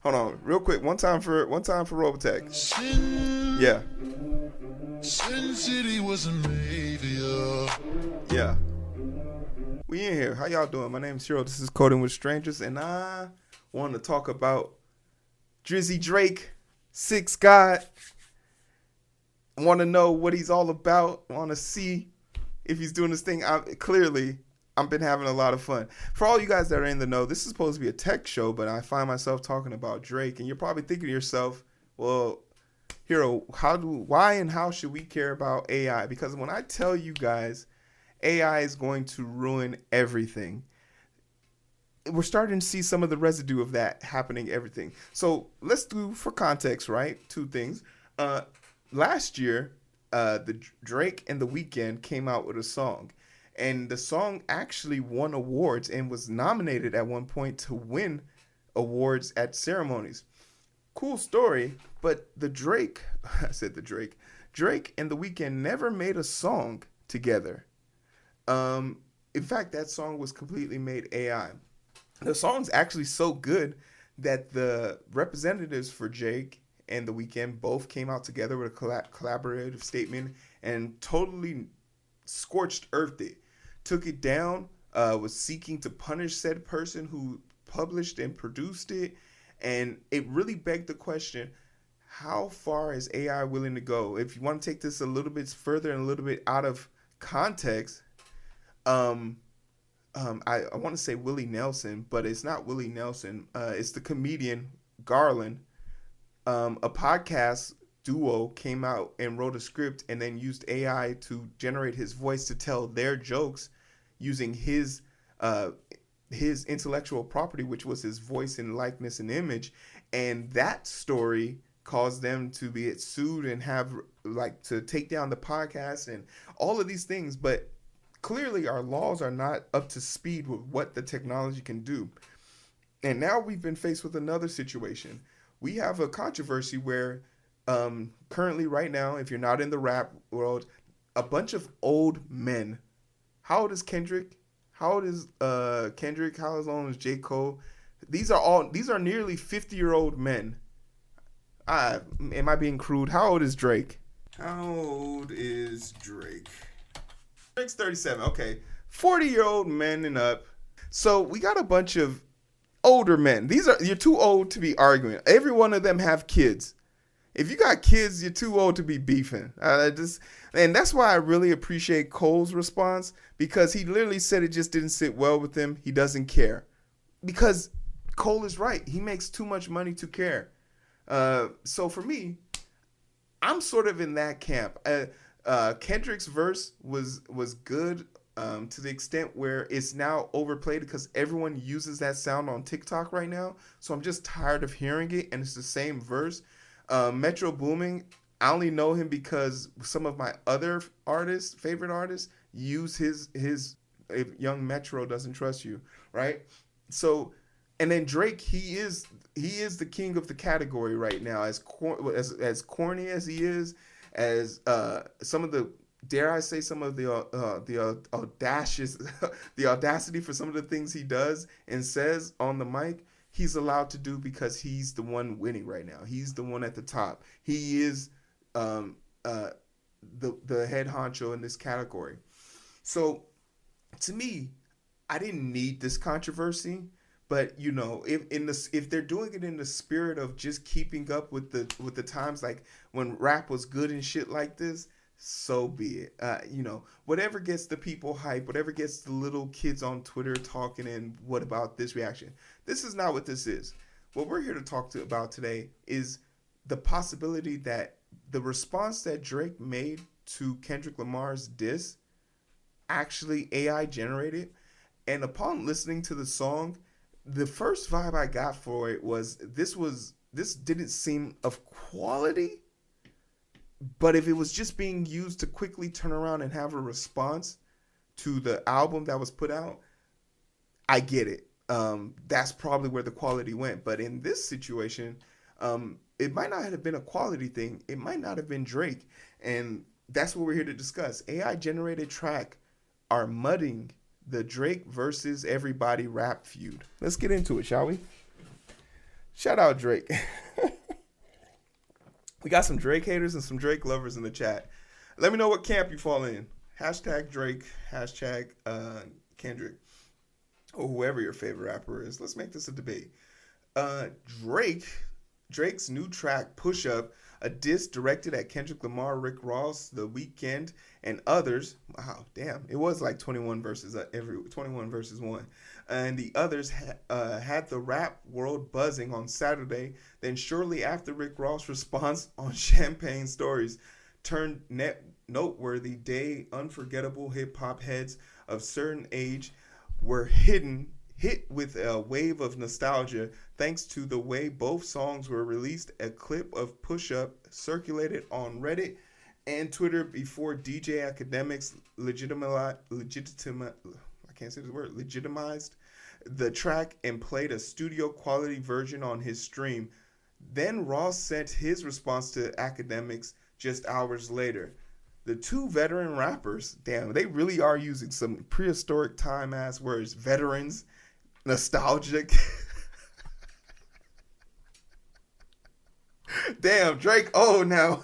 Hold on, real quick. One time for Robotech. Yeah. Sin City was a Mavia. Yeah. We in here. How y'all doing? My name is Hero. This is Coding with Strangers, and I want to talk about Drizzy Drake, Six God. I want to know what he's all about. I want to see if he's doing this thing. I've been having a lot of fun. For all you guys that are in the know, this is supposed to be a tech show, but I find myself talking about Drake, and you're probably thinking to yourself, well, Hero, why and how should we care about AI? Because when I tell you guys AI is going to ruin everything, we're starting to see some of the residue of that happening, everything. So let's do, for context, right? Two things. Last year, the Drake and The Weeknd came out with a song. And the song actually won awards and was nominated at one point to win awards at ceremonies. Cool story, but Drake and The Weeknd never made a song together. In fact, that song was completely made AI. The song's actually so good that the representatives for Drake and The Weeknd both came out together with a collaborative statement and totally scorched earthed it. Took it down, was seeking to punish said person who published and produced it. And it really begged the question, how far is AI willing to go? If you want to take this a little bit further and a little bit out of context, I want to say Willie Nelson, but it's not Willie Nelson. It's the comedian Garland. A podcast duo came out and wrote a script and then used AI to generate his voice to tell their jokes using his intellectual property, which was his voice and likeness and image. And that story caused them to be sued and have to take down the podcast and all of these things. But clearly our laws are not up to speed with what the technology can do. And now we've been faced with another situation. We have a controversy where currently right now, if you're not in the rap world, a bunch of old men. How old is Kendrick? How old is Kendrick? How old is J. Cole? These are nearly 50-year-old men. Am I being crude? How old is Drake? How old is Drake? Drake's 37. Okay. 40-year-old men and up. So we got a bunch of older men. You're too old to be arguing. Every one of them have kids. If you got kids, you're too old to be beefing. And that's why I really appreciate Cole's response, because he literally said it just didn't sit well with him. He doesn't care. Because Cole is right. He makes too much money to care. So for me, I'm sort of in that camp. Kendrick's verse was good to the extent where it's now overplayed because everyone uses that sound on TikTok right now. So I'm just tired of hearing it, and it's the same verse. Metro Boomin, I only know him because some of my other favorite artists, use his "If Young Metro Doesn't Trust You," right? So, and then Drake, he is the king of the category right now. As corny as he is, as some of the, dare I say, some of the audacious the audacity for some of the things he does and says on the mic, he's allowed to do because he's the one winning right now. He's the one at the top. He is the head honcho in this category. So to me, I didn't need this controversy, but if they're doing it in the spirit of just keeping up with the times, like when rap was good and shit like this, so be it. Whatever gets the people hype, whatever gets the little kids on Twitter talking, and what about this reaction? This is not what this is. What we're here to talk about today is the possibility that the response that Drake made to Kendrick Lamar's diss actually AI generated. And upon listening to the song, the first vibe I got for it was this didn't seem of quality. But if it was just being used to quickly turn around and have a response to the album that was put out, I get it. That's probably where the quality went. But in this situation, it might not have been a quality thing. It might not have been Drake. And that's what we're here to discuss. AI generated track are mudding the Drake versus everybody rap feud. Let's get into it, shall we? Shout out Drake. We got some Drake haters and some Drake lovers in the chat. Let me know what camp you fall in. Hashtag Drake, hashtag Kendrick, or whoever your favorite rapper is. Let's make this a debate. Drake's new track, Push Up, a diss directed at Kendrick Lamar, Rick Ross, The Weeknd, and others. Wow, damn. It was like 21 verses 1. And the others had the rap world buzzing on Saturday. Then shortly after, Rick Ross' response on Champagne Stories turned noteworthy. Unforgettable hip-hop heads of certain age were hit with a wave of nostalgia thanks to the way both songs were released. A clip of Push Up circulated on Reddit and Twitter before DJ Academics legitimized the track and played a studio quality version on his stream. Then Ross sent his response to Academics just hours later. The two veteran rappers, damn, they really are using some prehistoric time ass words. Veterans, nostalgic. Damn, Drake. Oh, now.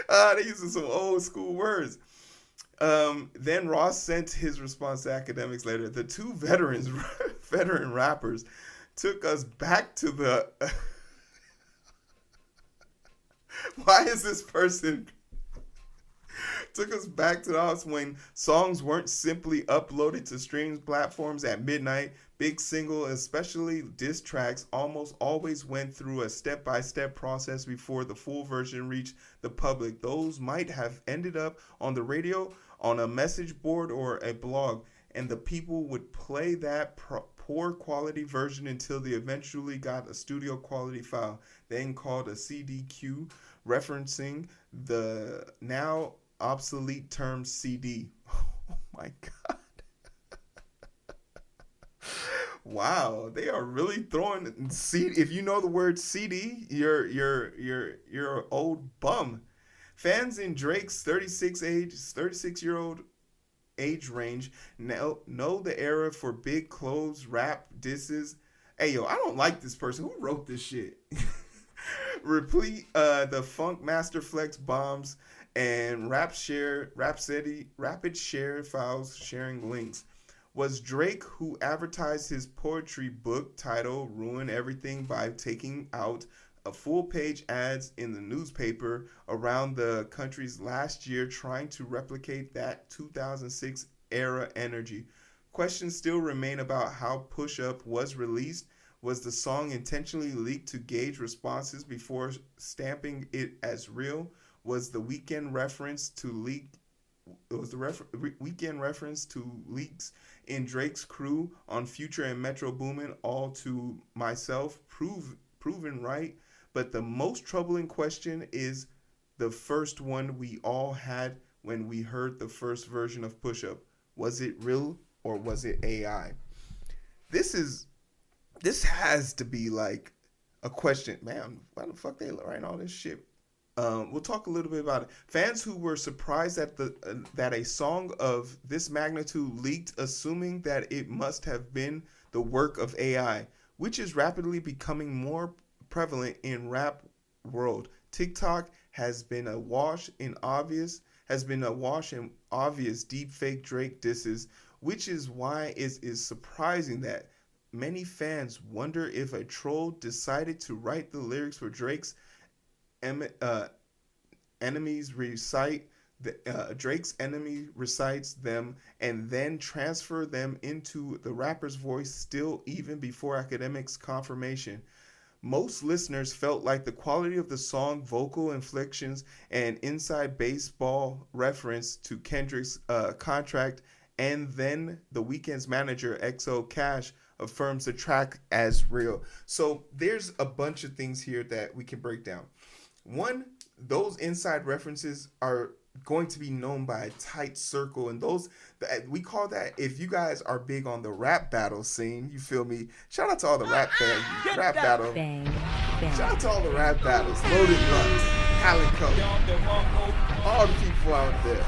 They're using some old school words. Then Ross sent his response to Academics later. The two veteran rappers took us back to the... Why is this person... Took us back to the house when songs weren't simply uploaded to streaming platforms at midnight. Big single, especially diss tracks, almost always went through a step-by-step process before the full version reached the public. Those might have ended up on the radio, on a message board, or a blog, and the people would play that poor quality version until they eventually got a studio quality file, then called a CDQ, referencing the now obsolete term CD. Oh my god. Wow, they are really throwing CD. If you know the word CD, you're an old bum. Fans in Drake's 36-year-old age range know the era for big clothes, rap, disses. Hey yo, I don't like this person. Who wrote this shit? Replete the Funkmaster Flex bombs and RapidShare files sharing links. Was Drake, who advertised his poetry book title Ruin Everything by taking out a full-page ads in the newspaper around the country's last year, trying to replicate that 2006 era energy? Questions still remain about how Push Up was released. Was the song intentionally leaked to gauge responses before stamping it as real? Was the Weeknd reference to leaks in Drake's crew on Future and Metro Boomin all to myself proven right? But the most troubling question is the first one we all had when we heard the first version of Push Up. Was it real or was it AI? This has to be like a question. Man, why the fuck they writing all this shit? We'll talk a little bit about it. Fans who were surprised that that a song of this magnitude leaked, assuming that it must have been the work of AI, which is rapidly becoming more prevalent in rap world. TikTok has been awash in obvious deep fake Drake disses, which is why it is surprising that many fans wonder if a troll decided to write the lyrics for Drake's enemies recite Drake's enemy recites them and then transfer them into the rapper's voice still even before Academics' confirmation. Most listeners felt like the quality of the song, vocal inflections, and inside baseball reference to Kendrick's contract, and then the Weeknd's manager, XO Cash, affirms the track as real. So there's a bunch of things here that we can break down. One, those inside references are going to be known by a tight circle, and those we call that, if you guys are big on the rap battle scene, you feel me? Shout out to all the rap battle. Bang. Shout out to all the rap battles, Loaded Lux, Calico, all the people out there.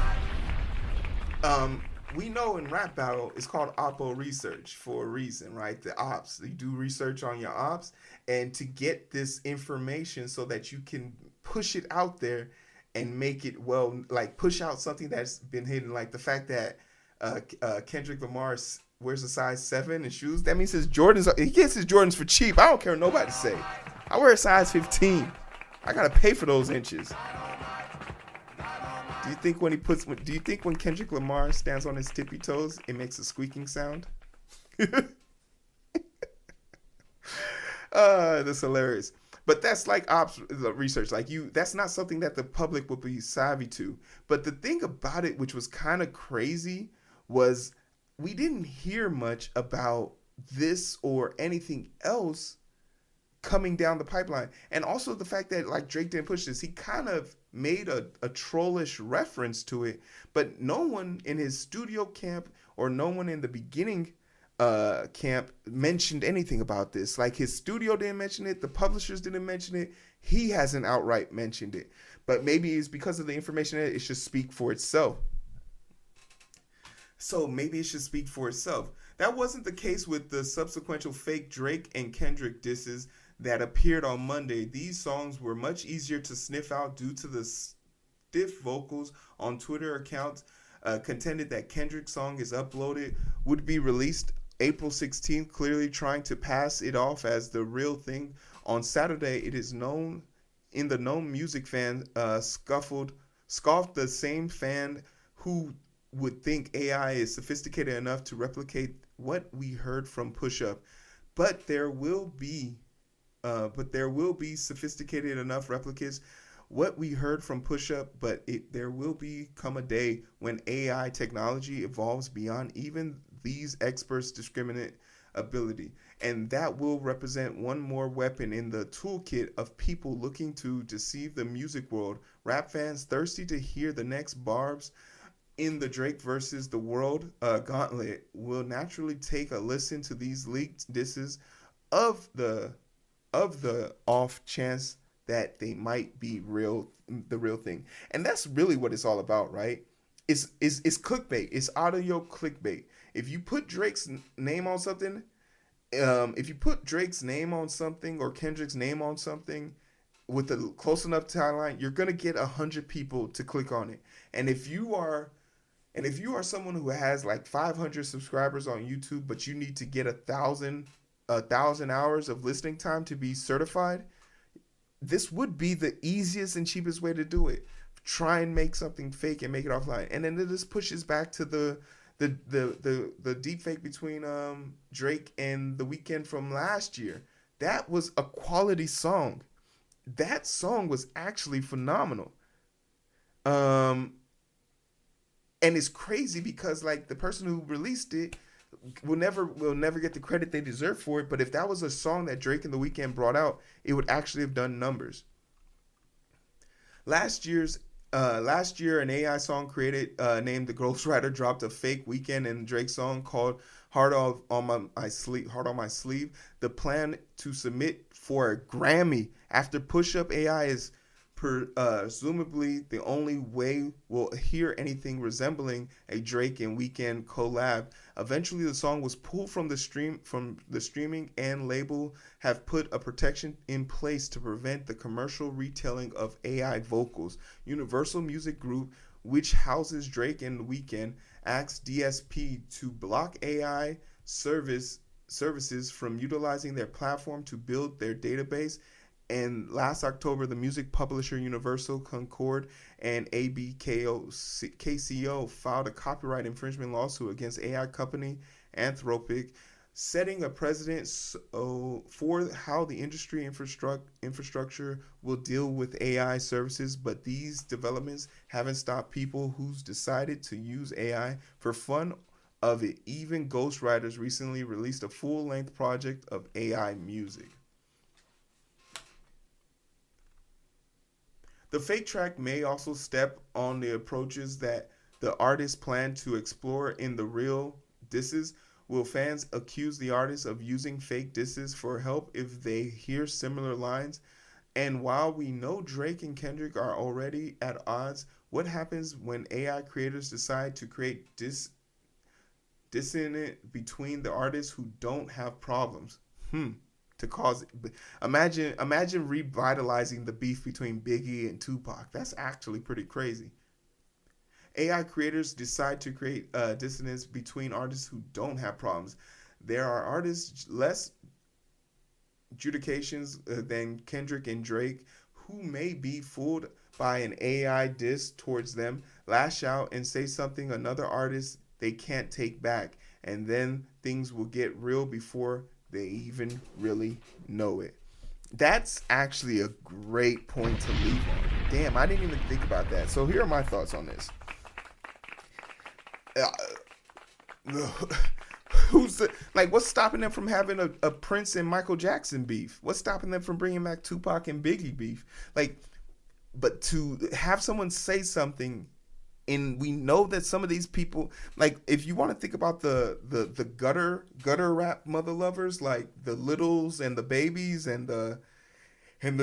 we know in rap battle it's called oppo research for a reason, right? The ops, you do research on your ops, and to get this information so that you can push it out there and make it, well, like push out something that's been hidden, like the fact that Kendrick Lamar wears a size 7 in shoes. That means his Jordans he gets his Jordans for cheap. I don't care what nobody say. I wear a size 15. I gotta pay for those inches. Do you think when Kendrick Lamar stands on his tippy toes, it makes a squeaking sound? That's hilarious. But that's like ops research. Like that's not something that the public would be savvy to. But the thing about it, which was kind of crazy, was we didn't hear much about this or anything else coming down the pipeline. And also the fact that like Drake didn't push this, he kind of made a trollish reference to it, but no one in his studio camp or no one in the beginning camp mentioned anything about this. Like his studio didn't mention it, the publishers didn't mention it, he hasn't outright mentioned it. But maybe it's because of the information that it should speak for itself. So maybe it should speak for itself. That wasn't the case with the subsequent fake Drake and Kendrick disses that appeared on Monday. These songs were much easier to sniff out due to the stiff vocals on Twitter accounts contended that Kendrick's song is uploaded, would be released April 16th, clearly trying to pass it off as the real thing. On Saturday, it is known in the known music fan scoffed the same fan who would think AI is sophisticated enough to replicate what we heard from Push Up. But there will be sophisticated enough replicas what we heard from Push Up, but there will come a day when AI technology evolves beyond even these experts' discriminate ability. And that will represent one more weapon in the toolkit of people looking to deceive the music world. Rap fans thirsty to hear the next barbs in the Drake versus the World gauntlet will naturally take a listen to these leaked disses of the off chance that they might be the real thing. And that's really what it's all about, right? It's clickbait. It's audio clickbait. If you put Drake's name on something, or Kendrick's name on something with a close enough timeline, you're gonna get 100 people to click on it. And if you are someone who has like 500 subscribers on YouTube, but you need to get 1,000 hours of listening time to be certified, this would be the easiest and cheapest way to do it. Try and make something fake and make it offline. And then this pushes back to the deep fake between Drake and The Weeknd from last year. That was a quality song. That song was actually phenomenal. And it's crazy because like the person who released it will never get the credit they deserve for it. But if that was a song that Drake and The Weeknd brought out, it would actually have done numbers. Last year, an AI song created named The Ghostwriter dropped a fake Weeknd and Drake song called "Heart on My Sleeve." The plan to submit for a Grammy after Push Up AI is presumably the only way we'll hear anything resembling a Drake and Weeknd collab. Eventually, the song was pulled from the streaming, and label have put a protection in place to prevent the commercial retelling of AI vocals. Universal Music Group, which houses Drake and Weeknd, asked DSP to block AI services from utilizing their platform to build their database. And last October, the music publisher Universal, Concord, and ABKCO filed a copyright infringement lawsuit against AI company Anthropic, setting a precedent for how the industry infrastructure will deal with AI services. But these developments haven't stopped people who's decided to use AI for fun of it. Even ghostwriters recently released a full-length project of AI music. The fake track may also step on the approaches that the artist planned to explore in the real disses. Will fans accuse the artist of using fake disses for help if they hear similar lines? And while we know Drake and Kendrick are already at odds, what happens when AI creators decide to create dissonant between the artists who don't have problems. To cause, imagine revitalizing the beef between Biggie and Tupac. That's actually pretty crazy. AI creators decide to create dissonance between artists who don't have problems. There are artists less adjudications than Kendrick and Drake who may be fooled by an AI diss towards them, lash out and say something another artist they can't take back, and then things will get real before they even really know it. That's actually a great point to leave on. Damn, I didn't even think about that. So here are my thoughts on this. What's stopping them from having a Prince and Michael Jackson beef? What's stopping them from bringing back Tupac and Biggie beef? But to have someone say something, and we know that some of these people, like, if you want to think about the gutter rap mother lovers, like the Littles and the Babies and the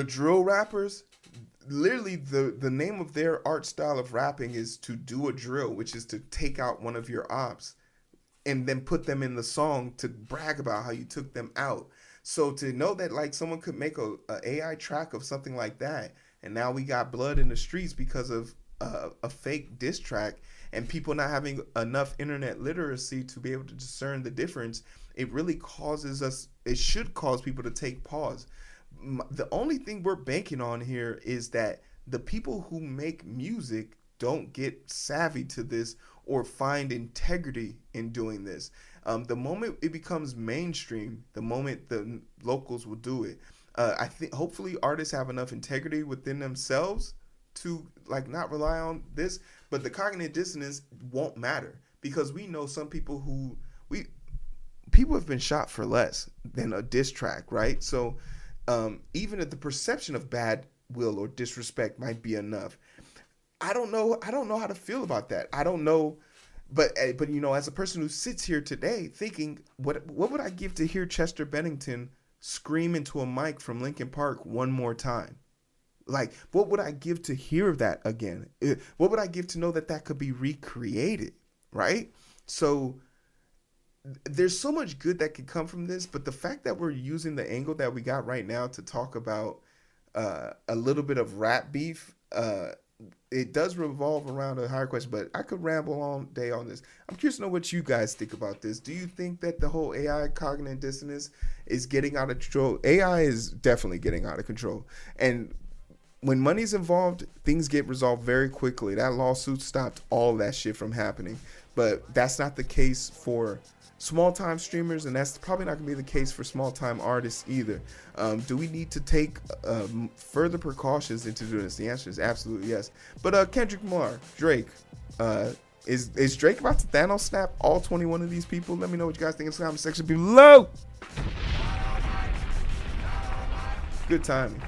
drill rappers, literally the name of their art style of rapping is to do a drill, which is to take out one of your ops and then put them in the song to brag about how you took them out. So to know that, like, someone could make a AI track of something like that, and now we got blood in the streets because of a fake diss track and people not having enough internet literacy to be able to discern the difference, it really it should cause people to take pause. The only thing we're banking on here is that the people who make music don't get savvy to this or find integrity in doing this. The moment it becomes mainstream, the moment the locals will do it. I think hopefully artists have enough integrity within themselves to, like, not rely on this, but the cognitive dissonance won't matter because we know some people people have been shot for less than a diss track, right? So even if the perception of bad will or disrespect might be enough, I don't know how to feel about that. I don't know, but you know, as a person who sits here today thinking, what would I give to hear Chester Bennington scream into a mic from Linkin Park one more time? Like, what would I give to hear that again? What would I give to know that could be recreated, right? So there's so much good that could come from this, but the fact that we're using the angle that we got right now to talk about a little bit of rap beef, it does revolve around a higher question, but I could ramble all day on this. I'm curious to know what you guys think about this. Do you think that the whole AI cognitive dissonance is getting out of control? AI is definitely getting out of control. And when money's involved, things get resolved very quickly. That lawsuit stopped all that shit from happening. But that's not the case for small-time streamers, and that's probably not going to be the case for small-time artists either. Do we need to take further precautions into doing this? The answer is absolutely yes. But Kendrick Lamar, Drake, is Drake about to Thanos snap all 21 of these people? Let me know what you guys think in the comment section below. Good timing.